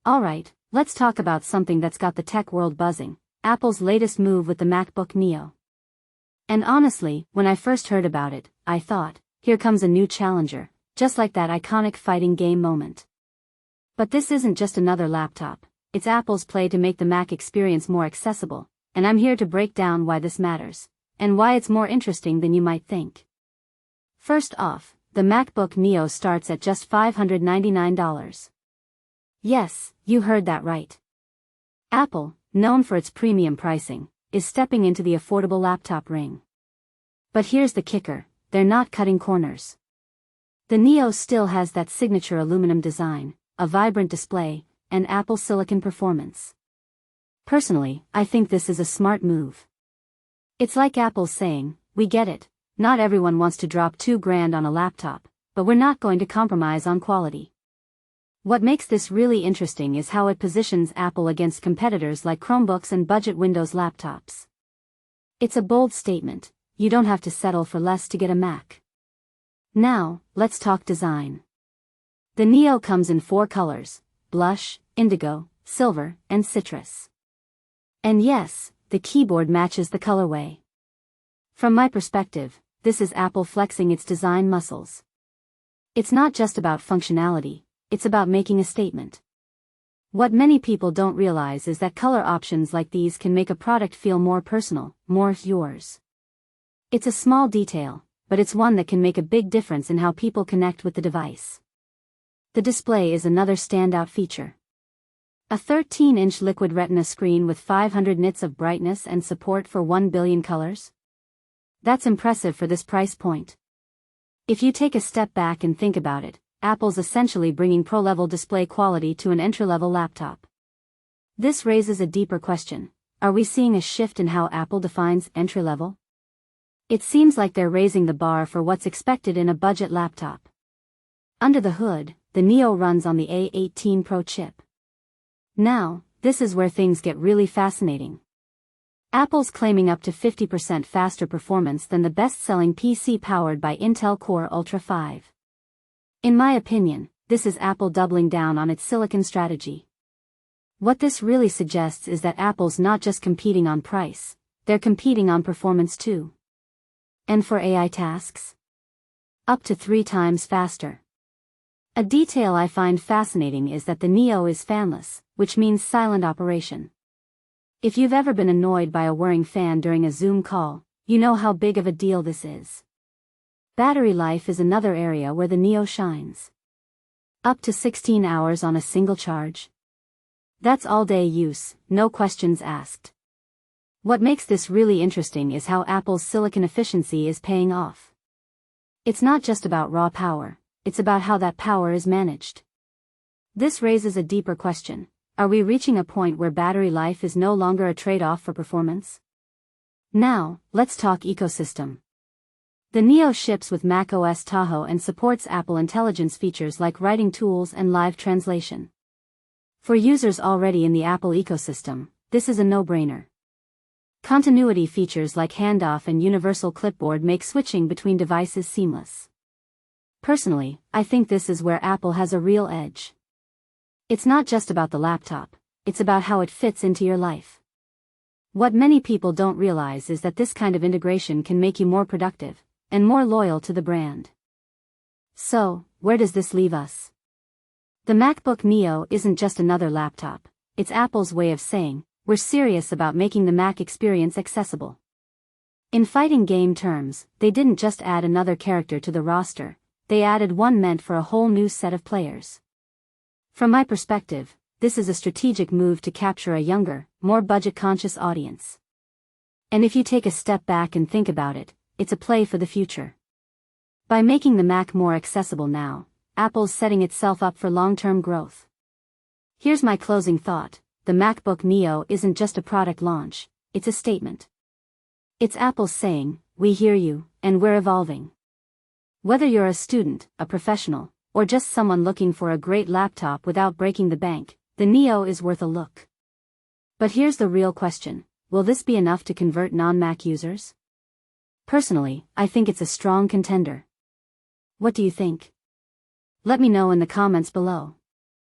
Alright, let's talk about something that's got the tech world buzzing, Apple's latest move with the MacBook Neo. And honestly, when I first heard about it, I thought, here comes a new challenger, just like that iconic fighting game moment. But this isn't just another laptop, it's Apple's play to make the Mac experience more accessible, and I'm here to break down why this matters, and why it's more interesting than you might think. First off, the MacBook Neo starts at just $599. Yes, you heard that right. Apple, known for its premium pricing, is stepping into the affordable laptop ring. But here's the kicker, they're not cutting corners. The Neo still has that signature aluminum design, a vibrant display, and Apple Silicon performance. Personally, I think this is a smart move. It's like Apple saying, we get it, not everyone wants to drop $2,000 on a laptop, but we're not going to compromise on quality. What makes this really interesting is how it positions Apple against competitors like Chromebooks and budget Windows laptops. It's a bold statement, you don't have to settle for less to get a Mac. Now, let's talk design. The Neo comes in 4 colors, blush, indigo, silver, and citrus. And yes, the keyboard matches the colorway. From my perspective, this is Apple flexing its design muscles. It's not just about functionality, it's about making a statement. What many people don't realize is that color options like these can make a product feel more personal, more yours. It's a small detail, but it's one that can make a big difference in how people connect with the device. The display is another standout feature. A 13-inch liquid retina screen with 500 nits of brightness and support for 1 billion colors? That's impressive for this price point. If you take a step back and think about it, Apple's essentially bringing pro-level display quality to an entry-level laptop. This raises a deeper question. Are we seeing a shift in how Apple defines entry-level? It seems like they're raising the bar for what's expected in a budget laptop. Under the hood, the Neo runs on the A18 Pro chip. Now, this is where things get really fascinating. Apple's claiming up to 50% faster performance than the best-selling PC powered by Intel Core Ultra 5. In my opinion, this is Apple doubling down on its silicon strategy. What this really suggests is that Apple's not just competing on price, they're competing on performance too. And for AI tasks? Up to 3 times faster. A detail I find fascinating is that the Neo is fanless, which means silent operation. If you've ever been annoyed by a whirring fan during a Zoom call, you know how big of a deal this is. Battery life is another area where the Neo shines. Up to 16 hours on a single charge. That's all-day use, no questions asked. What makes this really interesting is how Apple's silicon efficiency is paying off. It's not just about raw power, it's about how that power is managed. This raises a deeper question. Are we reaching a point where battery life is no longer a trade-off for performance? Now, let's talk ecosystem. The Neo ships with macOS Tahoe and supports Apple Intelligence features like writing tools and live translation. For users already in the Apple ecosystem, this is a no-brainer. Continuity features like handoff and universal clipboard make switching between devices seamless. Personally, I think this is where Apple has a real edge. It's not just about the laptop, it's about how it fits into your life. What many people don't realize is that this kind of integration can make you more productive, and more loyal to the brand. So, where does this leave us? The MacBook Neo isn't just another laptop, it's Apple's way of saying, we're serious about making the Mac experience accessible. In fighting game terms, they didn't just add another character to the roster, they added one meant for a whole new set of players. From my perspective, this is a strategic move to capture a younger, more budget-conscious audience. And if you take a step back and think about it, it's a play for the future. By making the Mac more accessible now, Apple's setting itself up for long-term growth. Here's my closing thought, the MacBook Neo isn't just a product launch, it's a statement. It's Apple saying, we hear you, and we're evolving. Whether you're a student, a professional, or just someone looking for a great laptop without breaking the bank, the Neo is worth a look. But here's the real question, will this be enough to convert non-Mac users? Personally, I think it's a strong contender. What do you think? Let me know in the comments below.